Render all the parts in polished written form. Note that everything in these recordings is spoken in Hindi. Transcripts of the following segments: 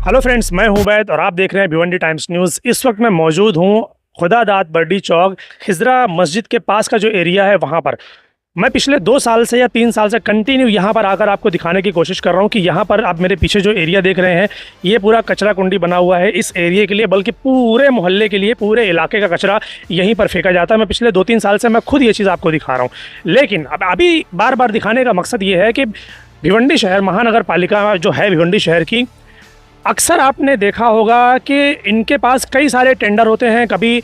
हेलो फ्रेंड्स, मैं हूं उबैद और आप देख रहे हैं भिवंडी टाइम्स न्यूज़। इस वक्त मैं मौजूद हूं खुदादाद बर्डी चौक खिजरा मस्जिद के पास का जो एरिया है वहां पर। मैं पिछले 2 साल से या 3 साल से कंटिन्यू यहाँ पर आकर आपको दिखाने की कोशिश कर रहा हूँ कि यहाँ पर आप मेरे पीछे जो एरिया देख रहे हैं ये पूरा कचरा कुंडी बना हुआ है इस एरिया के लिए, बल्कि पूरे मोहल्ले के लिए, पूरे इलाके का कचरा यहीं पर फेंका जाता है। मैं पिछले 2-3 साल से मैं खुद ये चीज़ आपको दिखा रहा हूँ, लेकिन अब अभी बार बार दिखाने का मकसद ये है कि भिवंडी शहर महानगर पालिका जो है भिवंडी शहर की, अक्सर आपने देखा होगा कि इनके पास कई सारे टेंडर होते हैं, कभी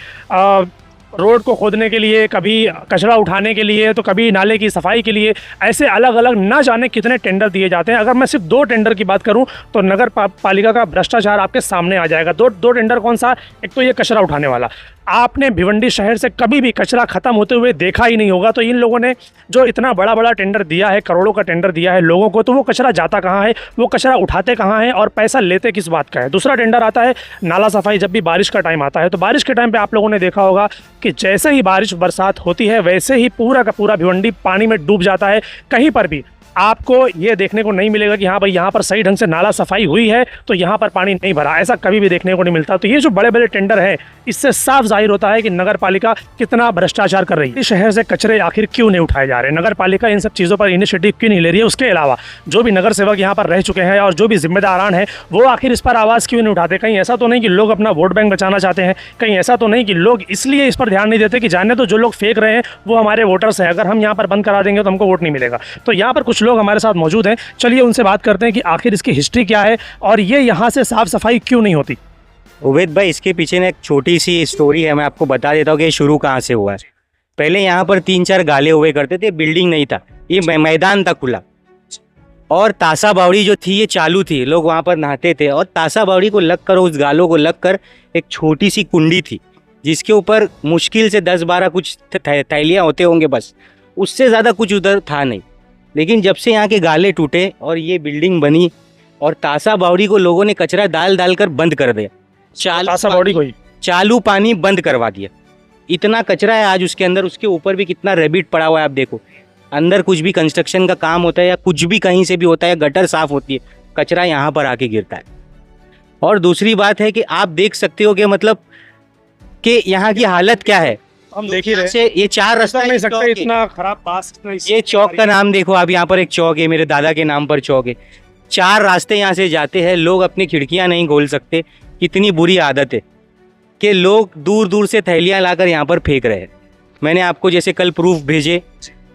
रोड को खोदने के लिए, कभी कचरा उठाने के लिए, तो कभी नाले की सफाई के लिए। ऐसे अलग अलग ना जाने कितने टेंडर दिए जाते हैं। अगर मैं सिर्फ 2 टेंडर की बात करूं तो नगर पालिका का भ्रष्टाचार आपके सामने आ जाएगा। दो टेंडर कौन सा? एक तो ये कचरा उठाने वाला। आपने भिवंडी शहर से कभी भी कचरा ख़त्म होते हुए देखा ही नहीं होगा। तो इन लोगों ने जो इतना बड़ा बड़ा टेंडर दिया है, करोड़ों का टेंडर दिया है लोगों को, तो वो कचरा जाता कहाँ है, वो कचरा उठाते कहाँ हैं और पैसा लेते किस बात का है। दूसरा टेंडर आता है नाला सफाई। जब भी बारिश का टाइम आता है तो बारिश के टाइम पे आप लोगों ने देखा होगा कि जैसे ही बारिश बरसात होती है वैसे ही पूरा का पूरा भिवंडी पानी में डूब जाता है। कहीं पर भी आपको ये देखने को नहीं मिलेगा कि हाँ भाई यहाँ पर सही ढंग से नाला सफाई हुई है तो यहाँ पर पानी नहीं भरा, ऐसा कभी भी देखने को नहीं मिलता। तो ये जो बड़े बड़े टेंडर हैं इससे साफ जाहिर होता है कि नगर पालिका कितना भ्रष्टाचार कर रही है। इस शहर से कचरे आखिर क्यों नहीं उठाए जा रहे, नगर पालिका इन सब चीज़ों पर इनिशिएटिव क्यों नहीं ले रही है। उसके अलावा जो भी नगर सेवक यहाँ पर रह चुके हैं और जो भी जिम्मेदारान हैं वो आखिर इस पर आवाज़ क्यों नहीं उठाते। कहीं ऐसा तो नहीं कि लोग अपना वोट बैंक बचाना चाहते हैं, कहीं ऐसा तो नहीं कि लोग इसलिए इस पर ध्यान नहीं देते कि जाने तो जो लोग फेंक रहे हैं वो हमारे वोटर्स हैं, अगर हम यहाँ पर बंद करा देंगे तो हमको वोट नहीं मिलेगा। तो यहाँ पर कुछ लोग हमारे साथ मौजूद हैं, चलिए उनसे बात करते हैं कि आखिर इसकी हिस्ट्री क्या है और ये यहाँ से साफ सफाई क्यों नहीं होती। उबैद भाई, इसके पीछे ना एक छोटी सी स्टोरी है, मैं आपको बता देता हूँ कि शुरू कहाँ से हुआ है। पहले यहाँ पर 3-4 गाले हुए करते थे, बिल्डिंग नहीं था, ये मैदान था खुला, और तासा बावड़ी जो थी ये चालू थी, लोग वहाँ पर नहाते थे। और तासा बावड़ी को लग कर, उस गालों को लग कर एक छोटी सी कुंडी थी जिसके ऊपर मुश्किल से 10-12 कुछ थैलियाँ होते होंगे, बस उससे ज़्यादा कुछ उधर था नहीं। लेकिन जब से यहाँ के गाले टूटे और ये बिल्डिंग बनी और तासा बावड़ी को लोगों ने कचरा डाल कर बंद कर दिया, तासा बावड़ी को चालू पानी बंद करवा दिया। इतना कचरा है आज उसके अंदर, उसके ऊपर भी कितना रेबिट पड़ा हुआ है। आप देखो अंदर कुछ भी कंस्ट्रक्शन का काम होता है या कुछ भी कहीं से भी होता है, गटर साफ होती है, कचरा यहाँ पर आके गिरता है। और दूसरी बात है कि आप देख सकते हो कि मतलब कि यहाँ की हालत क्या है। हम देख ही रहे, ये 4 रास्ता नहीं सकते, इतना खराब पास। ये चौक का नाम देखो आप, यहाँ पर एक चौक है, मेरे दादा के नाम पर चौक है। 4 रास्ते यहाँ से जाते हैं, लोग अपनी खिड़कियाँ नहीं खोल सकते। कितनी बुरी आदत है कि लोग दूर दूर से थैलियाँ लाकर यहाँ पर फेंक रहे हैं। मैंने आपको जैसे कल प्रूफ भेजे,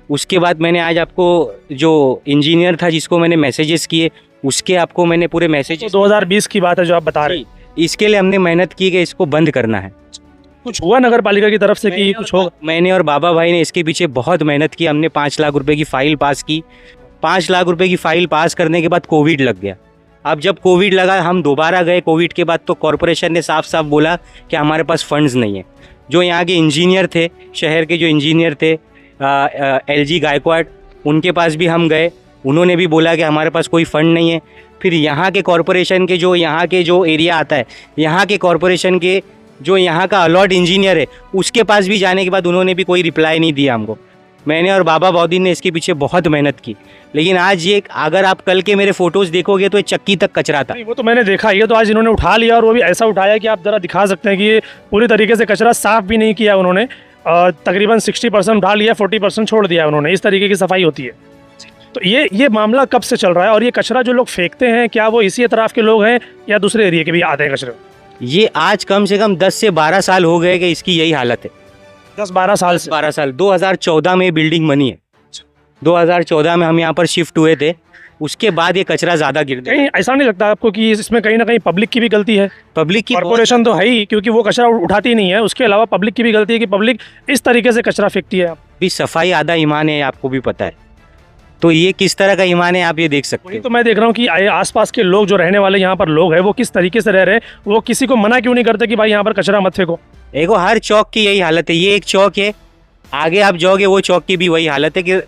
उसके बाद मैंने आज आपको जो इंजीनियर था जिसको मैंने मैसेजेस किए उसके आपको मैंने पूरे मैसेज। 2020 की बात है जो आप बता रहे हैं, इसके लिए हमने मेहनत की कि इसको बंद करना है। कुछ हुआ नगर पालिका की तरफ से कि कुछ होगा? मैंने और बाबा भाई ने इसके पीछे बहुत मेहनत की। हमने 5 लाख रुपए की फाइल पास की। 5 लाख रुपए की फाइल पास करने के बाद कोविड लग गया। अब जब कोविड लगा हम दोबारा गए कोविड के बाद, तो कॉरपोरेशन ने साफ साफ बोला कि हमारे पास फंड्स नहीं है। जो यहाँ के इंजीनियर थे, शहर के जो इंजीनियर थे LG गायकवाड़, उनके पास भी हम गए, उन्होंने भी बोला कि हमारे पास कोई फंड नहीं है। फिर यहाँ के कॉरपोरेशन के यहाँ के जो एरिया आता है, यहाँ के कॉरपोरेशन के जो यहाँ का अलॉट इंजीनियर है, उसके पास भी जाने के बाद उन्होंने भी कोई रिप्लाई नहीं दिया हमको। मैंने और बाबा बॉदी ने इसके पीछे बहुत मेहनत की, लेकिन आज ये अगर आप कल के मेरे फोटोज़ देखोगे तो ये चक्की तक कचरा था। वो तो मैंने देखा, ये तो आज इन्होंने उठा लिया और वो भी ऐसा उठाया कि आप ज़रा दिखा सकते हैं कि ये पूरी तरीके से कचरा साफ़ भी नहीं किया उन्होंने। तकरीबन 60% उठा लिया, 40% छोड़ दिया उन्होंने। इस तरीके की सफाई होती है। तो ये मामला कब से चल रहा है और ये कचरा जो लोग फेंकते हैं क्या वो इसी तरफ के लोग हैं या दूसरे एरिया के भी आते हैं कचरे? ये आज कम से कम 10 से 12 साल हो गए कि इसकी यही हालत है। 10-12 साल से? 12 साल। 2014 में बिल्डिंग बनी है, 2014 में हम यहाँ पर शिफ्ट हुए थे। उसके बाद ये कचरा ज़्यादा गिर गया। कहीं ऐसा नहीं लगता आपको कि इसमें कहीं ना कहीं पब्लिक की भी गलती है? पब्लिक की, कॉर्पोरेशन तो है ही क्योंकि वो कचरा उठाती नहीं है, उसके अलावा पब्लिक की भी गलती है कि पब्लिक इस तरीके से कचरा फेंकती है। भी सफाई आधा ईमान है, आपको भी पता है। तो ये किस तरह का ईमान है आप ये देख सकते हैं। तो मैं देख रहा हूँ कि आसपास के लोग जो रहने वाले यहाँ पर लोग हैं वो किस तरीके से रह रहे हैं, वो किसी को मना क्यों नहीं करते कि भाई यहाँ पर कचरा मत फेंको। देखो हर चौक की यही हालत है। ये एक चौक है, आगे आप जाओगे वो चौक की भी वही हालत है कि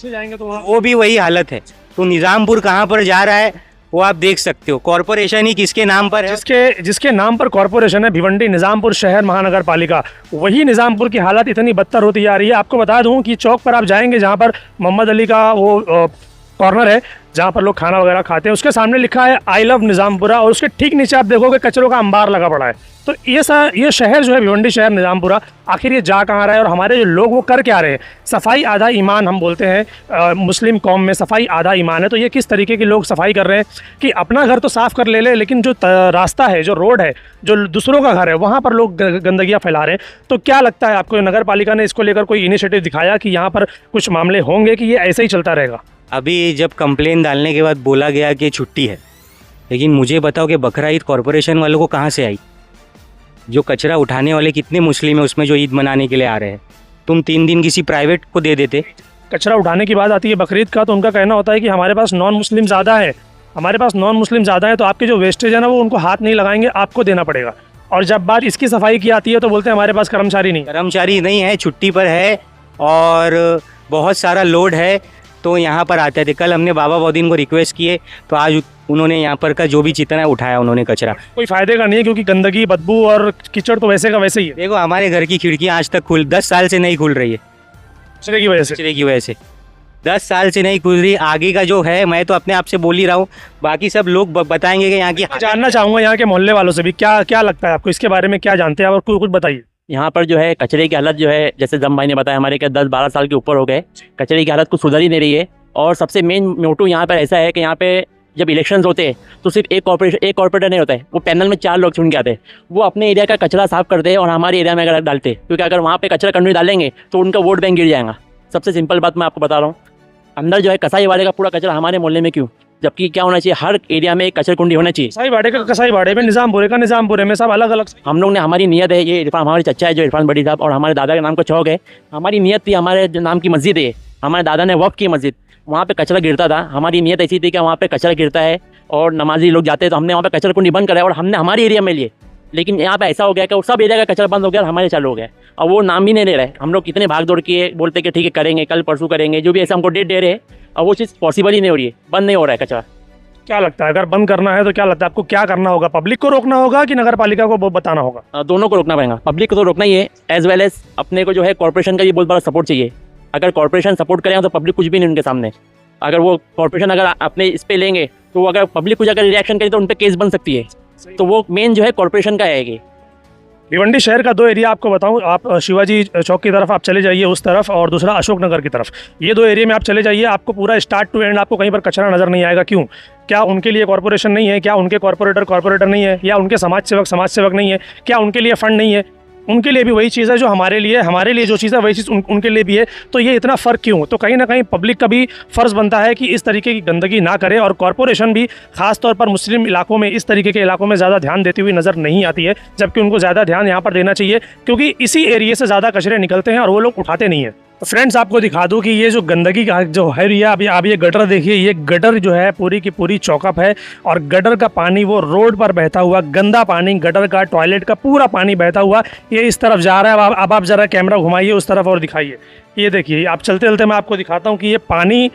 जाएंगे तो वो भी वही हालत है। तो निज़ामपुर कहाँ पर जा रहा है वो आप देख सकते हो। कॉरपोरेशन ही किसके नाम पर है? जिसके नाम पर कॉरपोरेशन है, भिवंडी निज़ामपुर शहर महानगर पालिका, वही निज़ामपुर की हालत इतनी बदतर होती जा रही है। आपको बता दूं कि चौक पर आप जाएंगे जहां पर मोहम्मद अली का वो कॉर्नर है जहाँ पर लोग खाना वगैरह खाते हैं, उसके सामने लिखा है आई लव निज़ामपुरा, और उसके ठीक नीचे आप देखोगे कचरों का अंबार लगा पड़ा है। तो ये शहर जो है भिवंडी शहर निज़ामपुरा, आखिर ये जा कहाँ रहा है और हमारे जो लोग वो कर क्या रहे हैं? सफाई आधा ईमान हम बोलते हैं, मुस्लिम कौम में सफाई आधा ईमान है। तो ये किस तरीके के लोग सफाई कर रहे हैं कि अपना घर तो साफ़ कर ले लेकिन जो रास्ता है, जो रोड है, जो दूसरों का घर है, वहाँ पर लोग गंदगियाँ फैला रहे हैं। तो क्या लगता है आपको, नगर पालिका ने इसको लेकर कोई इनिशिएटिव दिखाया कि यहाँ पर कुछ मामले होंगे कि ये ऐसे ही चलता रहेगा? अभी जब कंप्लेन डालने के बाद बोला गया कि छुट्टी है, लेकिन मुझे बताओ कि बकरा ईद कॉरपोरेशन वालों को कहाँ से आई? जो कचरा उठाने वाले कितने मुस्लिम हैं उसमें जो ईद मनाने के लिए आ रहे हैं? तुम 3 दिन किसी प्राइवेट को दे देते। कचरा उठाने की बात आती है बकरीद का, तो उनका कहना होता है कि हमारे पास नॉन मुस्लिम ज़्यादा है, हमारे पास नॉन मुस्लिम ज़्यादा है, तो आपके जो वेस्टेज है ना वो उनको हाथ नहीं लगाएंगे, आपको देना पड़ेगा। और जब बात इसकी सफाई की आती है तो बोलते हैं हमारे पास कर्मचारी नहीं। कर्मचारी नहीं है, छुट्टी पर है और बहुत सारा लोड है, तो यहाँ पर आते थे। कल हमने बाबा बौद्दीन को रिक्वेस्ट किए तो आज उन्होंने यहाँ पर का जो भी जितना है उठाया उन्होंने कचरा। कोई फायदे का नहीं है, क्योंकि गंदगी, बदबू और कीचड़ तो वैसे का वैसे ही है। देखो हमारे घर की खिड़कियाँ आज तक 10 साल से नहीं खुल रही है, कचरे की वजह से। कचरे की वजह से 10 साल से नहीं खुल रही। आगे का जो है, मैं तो अपने आप से बोल ही रहा हूँ, बाकी सब लोग बताएंगे कि यहाँ की। जानना चाहूँगा यहाँ के मोहल्ले वालों से भी क्या लगता है आपको, इसके बारे में क्या जानते हैं और कुछ बताइए। यहाँ पर जो है कचरे की हालत जो है, जैसे जम भाई ने बताया, हमारे क्या 10-12 साल के ऊपर हो गए, कचरे की हालत कुछ सुधर ही नहीं रही है। और सबसे मेन मोटू यहाँ पर ऐसा है कि यहाँ पे जब इलेक्शंस होते हैं तो सिर्फ एक कॉर्पोरेटर नहीं होता है, वो पैनल में 4 लोग चुन के आते हैं। वो अपने एरिया का कचरा साफ करते हैं और हमारे एरिया में अगर डालते हैं, क्योंकि अगर वहाँ पे कचरा कंटिन्यू डालेंगे तो उनका वोट बैंक गिर जाएगा। सबसे सिंपल बात मैं आपको बता रहा हूँ, अंदर जो है कसाई वाले का पूरा कचरा हमारे मोहल्ले में क्यों? जबकि क्या होना चाहिए, हर एरिया में एक कचरा कुंडी होना चाहिए। कसाई बाड़े का कसाई बाड़े में, निज़ामपुरे का निज़ामपुरे में, सब अलग अलग। हम लोग ने, हमारी नियत है, ये इरफान हमारे चचा है जो इरफान बड़ी साहब, और हमारे दादा के नाम का चौक है। हमारी नियत थी, हमारे नाम की मस्जिद है, हमारे दादा ने वक्फ की मस्जिद, वहाँ पे कचरा गिरता था। हमारी नियत ऐसी थी कि वहाँ पे कचरा गिरता है और नमाजी लोग जाते हैं, तो हमने वहाँ पे कचरा कुंडी बंद कराया और हमने हमारे एरिया में लिए। लेकिन यहाँ पे ऐसा हो गया कि सब एरिया का कचरा बंद हो गया और हमारे चालू हो गया, और वो नाम भी नहीं ले रहे। हम लोग कितने भाग दौड़ किए, बोलते कि ठीक है करेंगे, कल परसों करेंगे, जो भी ऐसा हमको डेट दे रहे हैं, और वो चीज़ पॉसिबल ही नहीं हो रही है, बंद नहीं हो रहा है कचरा। क्या लगता है, अगर बंद करना है तो क्या लगता है आपको, क्या करना होगा? पब्लिक को रोकना होगा कि नगर पालिका को बताना होगा? दोनों को रोकना पड़ेगा। पब्लिक को तो रोकना ही है, एज वेल एज अपने को जो है कॉर्पोरेशन का भी बहुत बड़ा सपोर्ट चाहिए। अगर कॉर्पोरेशन सपोर्ट करेंगे तो पब्लिक कुछ भी नहीं उनके सामने। अगर वो कॉर्पोरेशन अगर अपने इस पे लेंगे तो अगर पब्लिक कुछ अगर रिएक्शन करे तो उन पर केस बन सकती है। तो वो मेन जो है कॉर्पोरेशन का है। कि भिवंडी शहर का 2 एरिया आपको बताऊं, आप शिवाजी चौक की तरफ आप चले जाइए उस तरफ, और दूसरा अशोक नगर की तरफ। ये 2 एरिया में आप चले जाइए, आपको पूरा स्टार्ट टू एंड आपको कहीं पर कचरा नज़र नहीं आएगा। क्यों? क्या उनके लिए कॉर्पोरेशन नहीं है? क्या उनके कॉर्पोरेटर नहीं है? या उनके समाज सेवक नहीं है? क्या उनके लिए फंड नहीं है? उनके लिए भी वही चीज़ है जो हमारे लिए जो चीज़ है वही चीज़ उनके लिए भी है। तो ये इतना फ़र्क क्यों? तो कहीं ना कहीं पब्लिक का भी फ़र्ज़ बनता है कि इस तरीके की गंदगी ना करे, और कॉर्पोरेशन भी ख़ास तौर पर मुस्लिम इलाकों में, इस तरीके के इलाकों में ज़्यादा ध्यान देती हुई नज़र नहीं आती है, जबकि उनको ज़्यादा ध्यान यहाँ पर देना चाहिए, क्योंकि इसी एरिए से ज़्यादा कचरे निकलते हैं और वो लोग उठाते नहीं हैं। तो फ्रेंड्स, आपको दिखा दूं कि ये जो गंदगी का जो है एरिया, अभी आप ये गटर देखिए, ये गटर जो है पूरी की पूरी चौकअप है, और गटर का पानी वो रोड पर बहता हुआ, गंदा पानी, गटर का, टॉयलेट का पूरा पानी बहता हुआ ये इस तरफ जा रहा है। अब आप ज़रा कैमरा घुमाइए उस तरफ और दिखाइए। ये देखिए, आप चलते चलते मैं आपको दिखाता हूँ कि ये पानी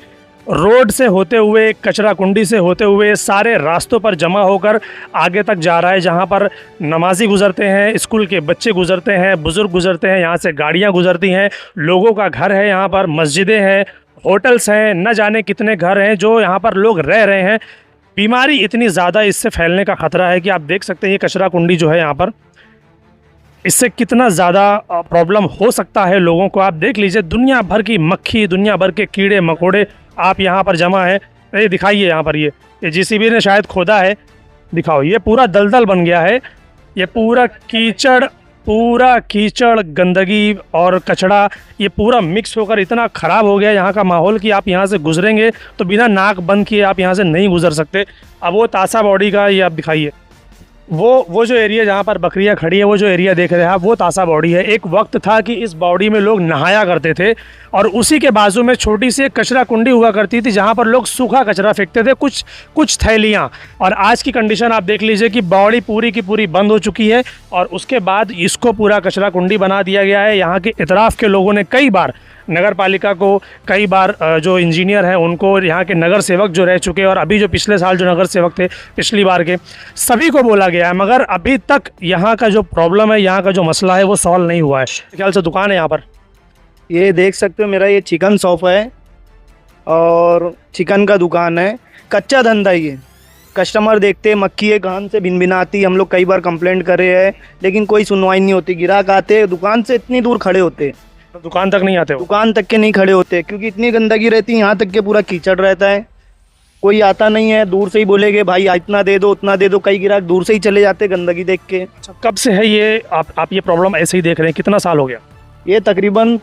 रोड से होते हुए, कचरा कुंडी से होते हुए, सारे रास्तों पर जमा होकर आगे तक जा रहा है, जहाँ पर नमाजी गुजरते हैं, स्कूल के बच्चे गुजरते हैं, बुज़ुर्ग गुजरते हैं, यहाँ से गाड़ियाँ गुजरती हैं, लोगों का घर है यहाँ पर, मस्जिदें हैं, होटल्स हैं, न जाने कितने घर हैं जो यहाँ पर लोग रह रहे हैं। बीमारी इतनी ज़्यादा इससे फैलने का ख़तरा है कि आप देख सकते हैं ये कचरा कुंडी जो है यहाँ पर, इससे कितना ज़्यादा प्रॉब्लम हो सकता है लोगों को। आप देख लीजिए, दुनिया भर की मक्खी, दुनिया भर के कीड़े मकोड़े आप यहाँ पर जमा है। ये दिखाइए, यहाँ पर ये जेसीबी ने शायद खोदा है, दिखाओ, ये पूरा दलदल बन गया है। ये पूरा कीचड़, गंदगी और कचड़ा, ये पूरा मिक्स होकर इतना ख़राब हो गया यहाँ का माहौल कि आप यहाँ से गुजरेंगे तो बिना नाक बंद किए आप यहाँ से नहीं गुजर सकते। अब वो तासा बॉडी का ये आप दिखाइए, वो जो एरिया जहाँ पर बकरियाँ खड़ी है, वो जो एरिया देख रहे हैं आप, वो तासा बावड़ी है। एक वक्त था कि इस बावड़ी में लोग नहाया करते थे, और उसी के बाजू में छोटी सी एक कचरा कुंडी हुआ करती थी जहाँ पर लोग सूखा कचरा फेंकते थे, कुछ थैलियाँ। और आज की कंडीशन आप देख लीजिए कि बावड़ी पूरी की पूरी बंद हो चुकी है, और उसके बाद इसको पूरा कचरा कुंडी बना दिया गया है। यहाँ के इतराफ़ के लोगों ने कई बार नगर पालिका को, कई बार जो इंजीनियर हैं उनको, यहाँ के नगर सेवक जो रह चुके और अभी जो पिछले साल जो नगर सेवक थे पिछली बार के, सभी को बोला गया है, मगर अभी तक यहाँ का जो प्रॉब्लम है, यहाँ का जो मसला है वो सॉल्व नहीं हुआ है। ख्याल से दुकान है यहाँ पर, ये देख सकते हो, मेरा ये चिकन शॉप है और चिकन का दुकान है। कच्चा धंधा ही है। कस्टमर देखते हैं मक्खी है कान से भिनभिनाती, हम लोग कई बार कंप्लेंट करे हैं लेकिन कोई सुनवाई नहीं होती। ग्राहक आते हैं दुकान से इतनी दूर खड़े होते हैं, तो दुकान तक नहीं आते हो? दुकान तक के नहीं खड़े होते क्योंकि इतनी गंदगी रहती है, यहाँ तक के पूरा कीचड़ रहता है। कोई आता नहीं है, दूर से ही बोलेंगे भाई इतना दे दो उतना दे दो। कई ग्राहक दूर से ही चले जाते गंदगी देख के। अच्छा, कब से है ये आप ये प्रॉब्लम ऐसे ही देख रहे हैं? कितना साल हो गया? ये तकरीबन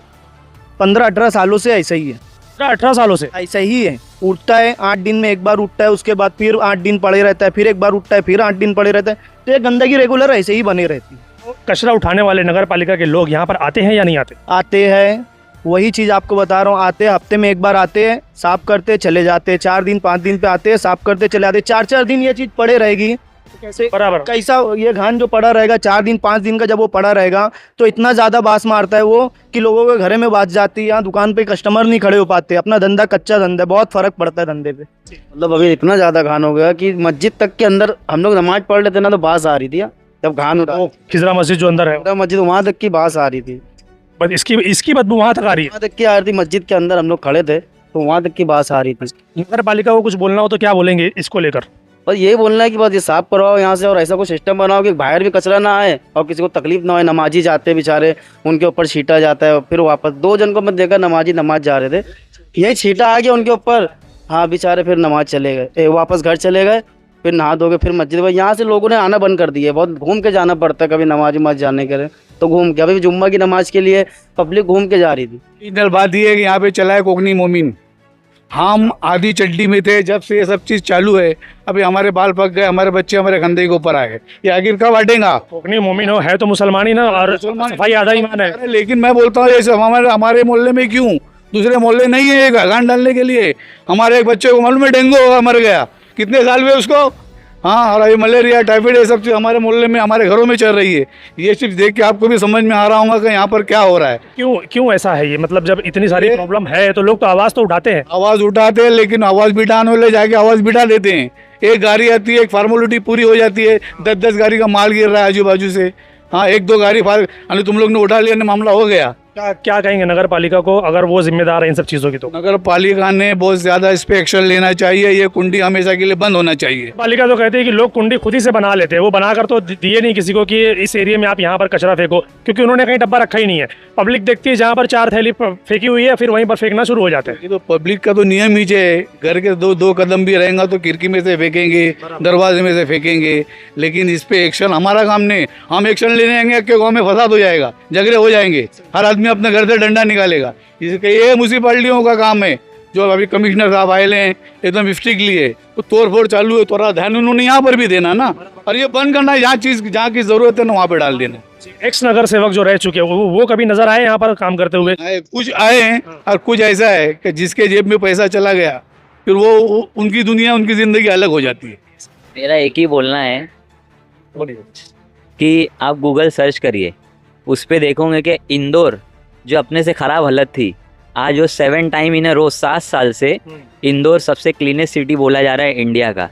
15-18 सालों से ऐसा ही है। 18 सालों से ऐसा ही है। उठता है 8 दिन में एक बार उठता है, उसके बाद फिर 8 दिन पड़े रहता है, फिर एक बार उठता है, फिर 8 दिन पड़े रहता है। तो ये गंदगी रेगुलर ऐसे ही बनी रहती है। कचरा उठाने वाले नगर पालिका के लोग यहाँ पर आते हैं या नहीं आते? आते हैं, वही चीज़ आपको बता रहा हूँ। आते हैं, हफ्ते में एक बार आते हैं, साफ करते चले जाते हैं। 4 दिन 5 दिन पे आते हैं, साफ करते चले जाते हैं। 4-4 दिन ये चीज़ पड़े रहेगी। कैसे बराबर। कैसा ये घान जो पड़ा रहेगा 4 दिन 5 दिन का, जब वो पड़ा रहेगा तो इतना ज़्यादा बास मारता है वो कि लोगों के घरे में बात जाती है। यहाँ दुकान पे कस्टमर नहीं खड़े हो पाते। अपना धंधा कच्चा धंधा, बहुत फ़र्क पड़ता है धंधे पे। मतलब अभी इतना ज़्यादा घान हो गया कि मस्जिद तक के अंदर हम लोग नमाज पढ़ लेते ना तो बास आ रही थी। जब घान उठा खिजरा मस्जिद जो अंदर है, मस्जिद वहाँ तक की बास आ रही थी। बस इसकी बदबू वहाँ तक आ रही है। वहाँ तक की आ रही थी। मस्जिद के अंदर हम लोग खड़े थे तो वहाँ तक की बास आ रही थी। नगर पालिका को कुछ बोलना हो तो क्या बोलेंगे इसको लेकर? और यही बोलना है कि बस ये साफ करवाओ यहाँ से, और ऐसा कोई सिस्टम बनाओ कि बाहर भी कचरा ना आए और किसी को तकलीफ ना हो। नमाजी जाते बेचारे, उनके ऊपर छीटा जाता है, फिर वापस 2 जन को मैं देखा नमाजी नमाज जा रहे थे, यही छीटा आ गया उनके ऊपर। हाँ बेचारे फिर नमाज चले गए, वापस घर चले गए, फिर नहा धो के फिर मस्जिद में। यहाँ से लोगों ने आना बंद कर दिया। बहुत घूम के जाना पड़ता है, कभी नमाज वमाज जाने के लिए तो घूम के। अभी जुम्मा की नमाज के लिए पब्लिक घूम के जा रही थी। इधर बात ये है कि यहाँ पे चला है कोकनी मोमिन। हम आधी चड्डी में थे जब से ये सब चीज़ चालू है। अभी हमारे बाल पक गए, हमारे बच्चे हमारे कंधे के ऊपर आ गए। ये आखिर कब हटेगा? कोकनी मोमिन हो है तो मुसलमान ही ना, और भाई आधा ईमान है। अरे लेकिन मैं बोलता हूँ ये सब हमारे मोहल्ले में क्यों? दूसरे मोहल्ले नहीं है ये गान डालने के लिए। हमारे एक बच्चे को मालूम है डेंगू होगा, मर गया। कितने साल हुए उसको? हाँ, और अभी मलेरिया टाइफाइड ये सब चीज़ हमारे मोहल्ले में हमारे घरों में चल रही है। ये चीज़ देख के आपको भी समझ में आ रहा होगा कि यहाँ पर क्या हो रहा है। क्यों ऐसा है ये? मतलब जब इतनी सारी प्रॉब्लम है तो लोग तो आवाज़ तो उठाते हैं। आवाज़ उठाते हैं लेकिन आवाज़ बिठाने वाले जाके आवाज़ बिठा देते हैं। एक गाड़ी आती है, एक फार्मेलिटी पूरी हो जाती है, 10-10 गाड़ी का माल गिर रहा है आजू बाजू से। हाँ, 1-2 गाड़ी तुम लोग ने उठा लिया, मामला हो गया। क्या कहेंगे नगर पालिका को अगर वो जिम्मेदार है इन सब चीज़ों की? तो नगर पालिका ने बहुत ज़्यादा इस पे एक्शन लेना चाहिए। ये कुंडी हमेशा के लिए बंद होना चाहिए। पालिका तो कहते हैं कि लोग कुंडी खुद ही से बना लेते हैं, वो बनाकर तो दिए नहीं किसी को कि इस एरिया में आप यहाँ पर कचरा फेंको, क्योंकि उन्होंने कहीं डब्बा रखा ही नहीं है। पब्लिक देखती है जहाँ पर 4 थैली फेंकी हुई है फिर वहीं पर फेंकना शुरू हो जाते हैं। ये तो पब्लिक का तो नियम ही है। घर के 2 कदम भी रहेगा तो खिड़की में से फेंकेंगे, दरवाजे में से फेंकेंगे। लेकिन इस पे एक्शन हमारा काम नहीं। हम एक्शन लेने आएंगे कि गाँव में फसाद हो जाएगा, झगड़े हो जाएंगे, हर आदमी अपने घर से डंडा निकालेगा। इसके ये म्यूनसिपालिटियों का काम है। जो अभी कमिश्नर साहब आए हैं एकदम स्ट्रिक्टली है, तो तोड़ फोड़ चालू है, थोड़ा ध्यान उन्होंने यहाँ पर भी देना ना, और ये बंद करना है। जहाँ की जरूरत है ना वहाँ पे डाल देना। एक्स नगर सेवक जो रह चुके हैं वो कभी नजर आए यहाँ पर काम करते हुए? कुछ आए हैं और कुछ ऐसा है कि जिसके जेब में पैसा चला गया फिर वो उनकी दुनिया, उनकी जिंदगी अलग हो जाती है। मेरा एक ही बोलना है कि आप गूगल सर्च करिए, उस पर देखोगे कि इंदौर जो अपने से ख़राब हालत थी, आज वो 7 टाइम इन रोज 7 साल से इंदौर सबसे क्लीनेस्ट सिटी बोला जा रहा है इंडिया का।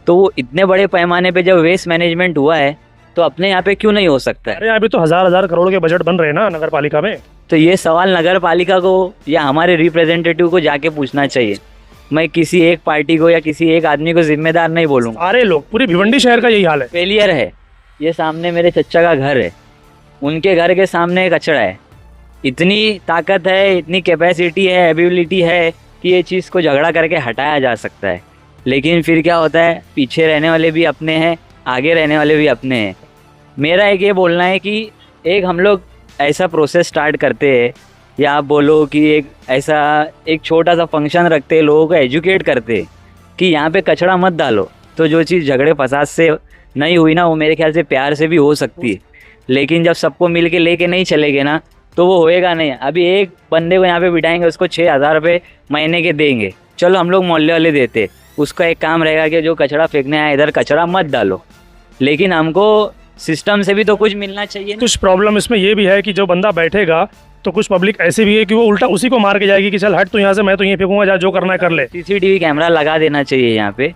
तो वो इतने बड़े पैमाने पे जब वेस्ट मैनेजमेंट हुआ है तो अपने यहाँ पे क्यों नहीं हो सकता है? अरे अभी तो 1000 करोड़ के बजट बन रहे हैं ना नगर पालिका में। तो ये सवाल नगर पालिका को या हमारे रिप्रेजेंटेटिव को जाके पूछना चाहिए। मैं किसी एक पार्टी को या किसी एक आदमी को जिम्मेदार नहीं बोलूँगा। सारे लोग, पूरी भिवंडी शहर का यही हाल है। फेलियर है। ये सामने मेरे चचा का घर है, उनके घर के सामने कचरा है। इतनी ताकत है, इतनी कैपेसिटी है, एबिलिटी है कि ये चीज़ को झगड़ा करके हटाया जा सकता है। लेकिन फिर क्या होता है, पीछे रहने वाले भी अपने हैं, आगे रहने वाले भी अपने हैं। मेरा एक ये बोलना है कि एक हम लोग ऐसा प्रोसेस स्टार्ट करते हैं, या आप बोलो कि एक छोटा सा फंक्शन रखते हैं, लोगों को एजुकेट करते कि यहाँ पे कचरा मत डालो। तो जो चीज़ झगड़े फसाद से नहीं हुई ना, वो मेरे ख्याल से प्यार से भी हो सकती है। लेकिन जब सबको मिल के लेके नहीं चलेंगे ना तो वो होएगा नहीं। अभी एक बंदे को यहाँ पे बिठाएंगे, उसको 6000 रुपये महीने के देंगे, चलो हम लोग मोहल्ले वाले देते, उसका एक काम रहेगा कि जो कचरा फेंकने आए इधर कचरा मत डालो। लेकिन हमको सिस्टम से भी तो कुछ मिलना चाहिए ना। कुछ प्रॉब्लम इसमें ये भी है कि जो बंदा बैठेगा तो कुछ पब्लिक ऐसी भी है कि वो उल्टा उसी को मार के जाएगी कि चल हट तू यहाँ से, मैं तो यहीं फेंकूंगा, जा जो करना है कर ले। CCTV कैमरा लगा देना चाहिए यहाँ पे,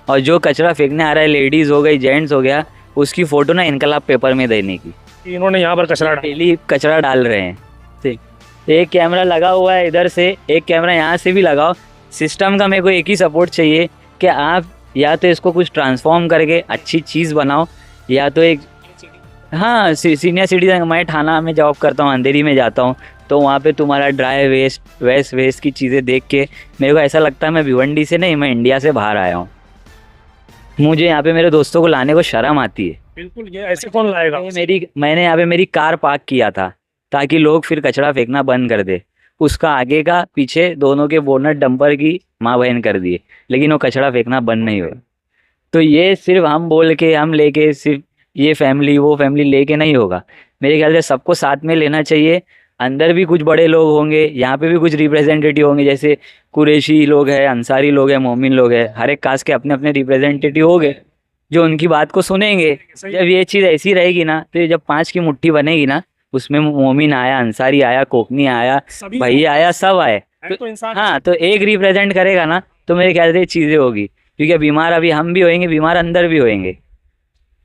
और जो कचरा फेंकने आ रहा है, लेडीज़ हो गई, जेंट्स हो गया, उसकी फ़ोटो ना इनकलाब पेपर में देने की। इन्होंने यहाँ पर कचरा डेली कचरा डाल रहे हैं। ठीक, एक कैमरा लगा हुआ है इधर से, एक कैमरा यहाँ से भी लगाओ, सिस्टम का मेरे को एक ही सपोर्ट चाहिए कि आप या तो इसको कुछ ट्रांसफॉर्म करके अच्छी चीज़ बनाओ, या तो एक हाँ सीनियर सिटीजन। मैं थाना में जॉब करता हूँ, अंधेरी में जाता हूँ, तो वहाँ पे तुम्हारा ड्राई वेस्ट की चीज़ें देख के मेरे को ऐसा लगता है मैं भिवंडी से नहीं, मैं इंडिया से बाहर आया हूँ। मुझे यहाँ पे मेरे दोस्तों को लाने को शर्म आती है। बिल्कुल, ये ऐसे कौन लाएगा? मैंने यहाँ पे मेरी कार पार्क किया था ताकि लोग फिर कचरा फेंकना बंद कर दे। उसका आगे का पीछे दोनों के बोनट डंपर की माँ बहन कर दिए, लेकिन वो कचरा फेंकना बंद नहीं हुआ। तो ये सिर्फ हम बोल के हम लेके सिर्फ ये फैमिली वो फैमिली लेके नहीं होगा। मेरे ख्याल से सबको साथ में लेना चाहिए। अंदर भी कुछ बड़े लोग होंगे, यहाँ पे भी कुछ रिप्रेजेंटेटिव होंगे, जैसे कुरैशी लोग हैं, अंसारी लोग हैं, मोमिन लोग हैं, हर एक कास्ट के अपने अपने रिप्रेजेंटेटिव होंगे जो उनकी बात को सुनेंगे। जब ये चीज़ ऐसी रहेगी ना, तो ये जब 5 की मुट्ठी बनेगी ना, उसमें मोमिन आया, अंसारी आया, कोकनी आया, भैया आया, सब आए, तो इंसान हाँ, तो एक रिप्रेजेंट करेगा ना, तो मेरे ख्याल से ये चीज़ें होगी। क्योंकि बीमार अभी हम भी होएंगे, बीमार अंदर भी होएंगे।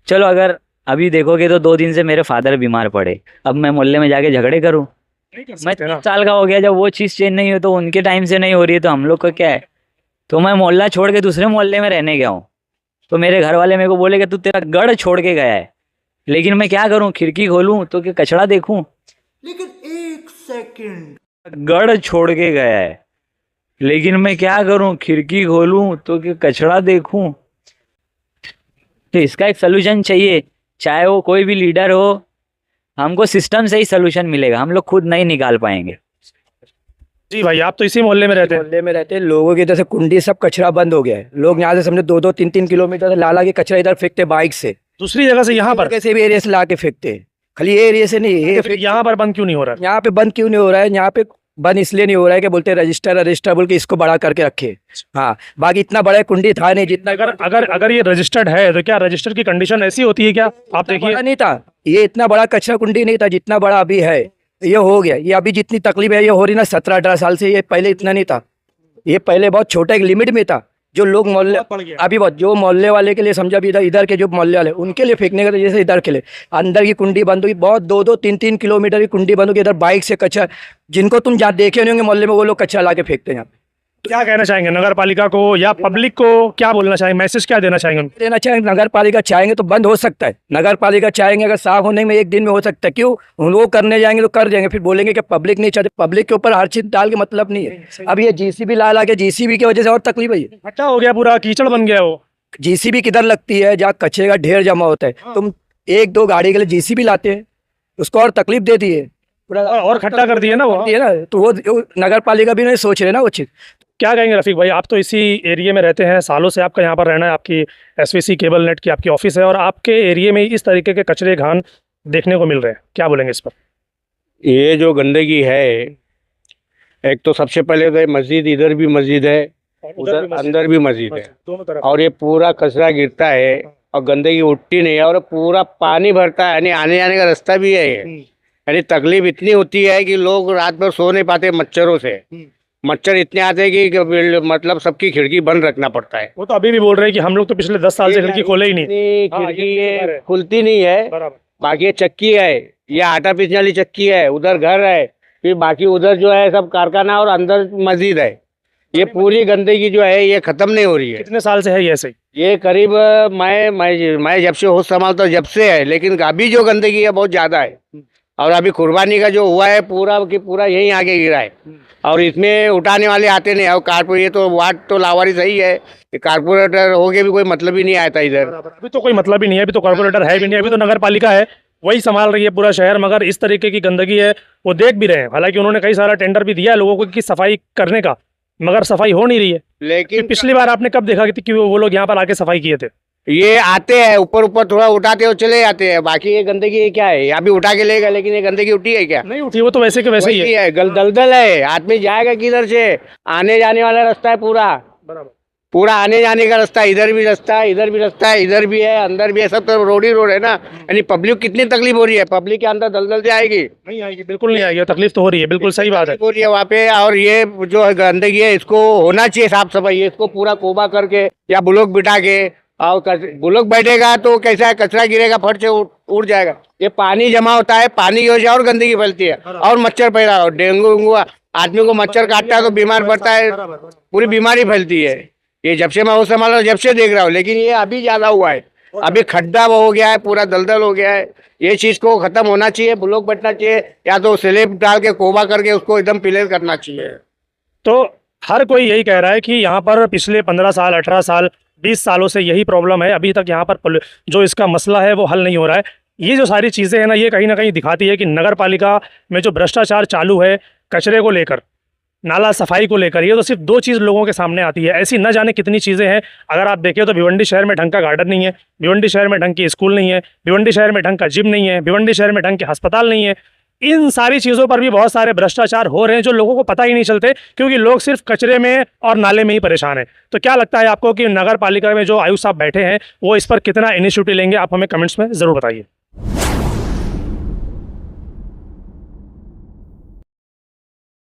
चलो अगर अभी देखोगे तो 2 दिन से मेरे फादर बीमार पड़े, अब मैं मोहल्ले में जाके झगड़े करूँ? मैं 3 साल का हो गया, जब वो चीज़ चेंज नहीं हो तो उनके टाइम से नहीं हो रही है, तो हम लोग का क्या है? तो मैं मोहल्ला छोड़ के दूसरे मोहल्ले में रहने गया हूँ, तो मेरे घर वाले मेरे को बोले कि तू तेरा गढ़ छोड़ के गया है, लेकिन मैं क्या करूँ? खिड़की खोलूँ तो क्या कचरा देखूँ? लेकिन 1 सेकंड, गढ़ छोड़ के गया है, लेकिन मैं क्या करूँ? खिड़की खोलूँ तो क्या कचरा देखूँ? तो इसका एक सोल्यूशन चाहिए, चाहे वो कोई भी लीडर हो। हमको सिस्टम से ही सोल्यूशन मिलेगा, हम लोग खुद नहीं निकाल पाएंगे। जी भाई, आप तो इसी मोहल्ले में रहते हैं। मोहल्ले में रहते हैं, लोगों की इधर से कुंडी सब कचरा बंद हो गया है। लोग यहाँ से समझो 2-2, 3-3 किलोमीटर से ला के कचरा इधर फेंकते बाइक से, दूसरी जगह से यहाँ पर कैसे भी एरिया से ला के फेंकते हैं। खाली ये एरिया से नहीं, ये फिर यहाँ पर बंद क्यों नहीं हो रहा? यहाँ पे बंद क्यों नहीं हो रहा है? यहाँ पे बंद इसलिए नहीं हो रहा है कि बोलते रजिस्टर बोल के इसको बड़ा करके रखे। हाँ, बाकी इतना बड़ा कुंडी था नहीं जितना। अगर ये रजिस्टर्ड है तो क्या रजिस्टर की कंडीशन ऐसी होती है क्या? आप देखिए, बड़ा नहीं था ये, इतना बड़ा कचरा कुंडी नहीं था जितना बड़ा अभी है। ये हो गया, ये अभी जितनी तकलीफ है ये हो रही ना 17-18 साल से, ये पहले इतना नहीं था। ये पहले बहुत छोटा एक लिमिट में था, जो लोग मोहल्ले अभी बहुत जो मोहल्ले वाले के लिए समझा, भी इधर के जो मोहल्ले वाले उनके लिए फेंकने का, जैसे इधर के लिए अंदर की कुंडी बंद होगी, बहुत 2-2, 3-3 किलोमीटर की कुंडी बंद होगी। इधर बाइक से कचरा, जिनको तुम जहाँ देखे नहीं होंगे मोहल्ले में, वो लोग कचरा ला के फेंकते हैं यहाँ पे। क्या कहना चाहेंगे नगर पालिका को या पब्लिक को? क्या बोलना चाहेंगे, मैसेज क्या देना चाहेंगे उनको? देना चाहेंगे, नगर पालिका चाहेंगे तो बंद हो सकता है। नगर पालिका चाहेंगे अगर साफ होने में 1 दिन में हो सकता है, क्यों? वो करने जाएंगे तो कर देंगे, फिर बोलेंगे कि पब्लिक नहीं चाहते। पब्लिक के ऊपर हर चीज डाल के मतलब नहीं है। अब ये जीसीबी ला के, जीसीबी की वजह से और तकलीफ है। अच्छा हो गया, पूरा कीचड़ बन गया वो। जीसीबी किधर लगती है? जहाँ कचरे का ढेर जमा होता है। तुम 1-2 गाड़ी के लिए जीसीबी लाते हैं, उसको और तकलीफ देती है, पूरा और खट्टा कर दिया ना वो। है ना, तो वो नगर पालिका भी नहीं सोच रहे ना वो चीज। क्या कहेंगे रफीक भाई, आप तो इसी एरिया में रहते हैं, सालों से आपका यहाँ पर रहना है, आपकी एसवीसी केबल नेट की आपकी ऑफिस है, और आपके एरिया में इस तरीके के कचरे घान देखने को मिल रहे हैं, क्या बोलेंगे इस पर? ये जो गंदगी है, एक तो सबसे पहले तो मस्जिद, इधर भी मस्जिद है, उधर अंदर भी मस्जिद है, दोनों तरफ। और ये पूरा कचरा गिरता है और गंदगी उठती नहीं है, और पूरा पानी भरता है, यानी आने जाने का रास्ता भी है ये। यानी तकलीफ इतनी होती है कि लोग रात भर सो नहीं पाते मच्छरों से। मच्छर इतने आते हैं कि मतलब सबकी खिड़की बंद रखना पड़ता है। वो तो अभी भी बोल रहे हैं कि हम लोग तो पिछले 10 साल से खिड़की खोले ही नहीं। इतनी खिड़की ये खुलती नहीं है। बराबर। बाकी ये चक्की है, ये आटा पीसने वाली चक्की है, उधर घर है, फिर बाकी उधर जो है सब कारखाना और अंदर मस्जिद है। ये पूरी गंदगी जो है ये खत्म नहीं हो रही है। कितने साल से है ये ऐसे ही? ये करीब मैं जब से होश संभालता हूँ जब से है, लेकिन अभी जो गंदगी है बहुत ज्यादा है। और अभी कुर्बानी का जो हुआ है पूरा की पूरा यहीं आगे गिरा है, और इसमें उठाने वाले आते नहीं। और कारपोरेट, ये तो वार्ड तो लावारी सही है, कारपोरेटर हो के भी कोई मतलब ही नहीं आता इधर। अभी तो कोई मतलब ही नहीं है, अभी तो कॉर्पोरेटर है भी नहीं, अभी तो नगर पालिका है, वही संभाल रही है पूरा शहर। मगर इस तरीके की गंदगी है वो देख भी रहे हैं। हालांकि उन्होंने कई सारा टेंडर भी दिया है लोगों को कि सफाई करने का, मगर सफाई हो नहीं रही है। लेकिन पिछली बार आपने कब देखा कि वो लोग यहाँ पर आके सफाई किए थे? ये आते हैं ऊपर थोड़ा उठाते हो चले जाते हैं। बाकी ये गंदगी ये क्या है, अभी उठा के लेगा, लेकिन ये गंदगी उठी है क्या? नहीं उठी, वो तो वैसे के वैसे ही है। दलदल है, आदमी जाएगा किधर से? आने जाने वाला रास्ता है पूरा आने जाने का रास्ता, इधर भी रास्ता है, इधर भी रास्ता है, इधर भी है, अंदर भी है, सब तो रोड ही रोड है ना। यानी पब्लिक कितनी तकलीफ हो रही है, पब्लिक के अंदर दलदल से आएगी? नहीं आएगी, बिल्कुल नहीं आएगी, तकलीफ तो हो रही है, बिल्कुल सही बात है, हो रही है वहाँ पे। और ये जो गंदगी है इसको होना चाहिए साफ सफाई, इसको पूरा कोबा करके या ब्लॉक बिठा के, और ब्लॉक बैठेगा तो कैसा है, कचरा गिरेगा फट से उड़ जाएगा। ये पानी जमा होता है, पानी की वजह और गंदगी फैलती है और मच्छर पैदा, और डेंगू आदमी को मच्छर काटता है तो बीमार पड़ता है, पूरी बीमारी फैलती है। ये जब से मैं वो संभाला जब से देख रहा हूँ, लेकिन ये अभी ज्यादा हुआ है। अभी खड्डा वो हो गया है, पूरा दलदल हो गया है। ये चीज को खत्म होना चाहिए, ब्लॉक बैठना चाहिए, या तो स्लेब डाल के कोबा करके उसको एकदम क्लियर करना चाहिए। तो हर कोई यही कह रहा है कि यहाँ पर पिछले 15 साल 18 साल 20 सालों से यही प्रॉब्लम है, अभी तक यहाँ पर जो इसका मसला है वो हल नहीं हो रहा है। ये जो सारी चीज़ें हैं ना कहीं दिखाती है कि नगर पालिका में जो भ्रष्टाचार चालू है कचरे को लेकर, नाला सफाई को लेकर, ये तो सिर्फ 2 चीज़ लोगों के सामने आती है। ऐसी न जाने कितनी चीज़ें हैं। अगर आप देखें तो भिवंडी शहर में ढंग का गार्डन नहीं है, भिवंडी शहर में ढंग की स्कूल नहीं है, भिवंडी शहर में ढंग का जिम नहीं है, भिवंडी शहर में ढंग के अस्पताल नहीं है। इन सारी चीज़ों पर भी बहुत सारे भ्रष्टाचार हो रहे हैं जो लोगों को पता ही नहीं चलते, क्योंकि लोग सिर्फ कचरे में और नाले में ही परेशान हैं। तो क्या लगता है आपको कि नगर पालिका में जो आयुष साहब बैठे हैं वो इस पर कितना इनिशिएटिव लेंगे? आप हमें कमेंट्स में ज़रूर बताइए।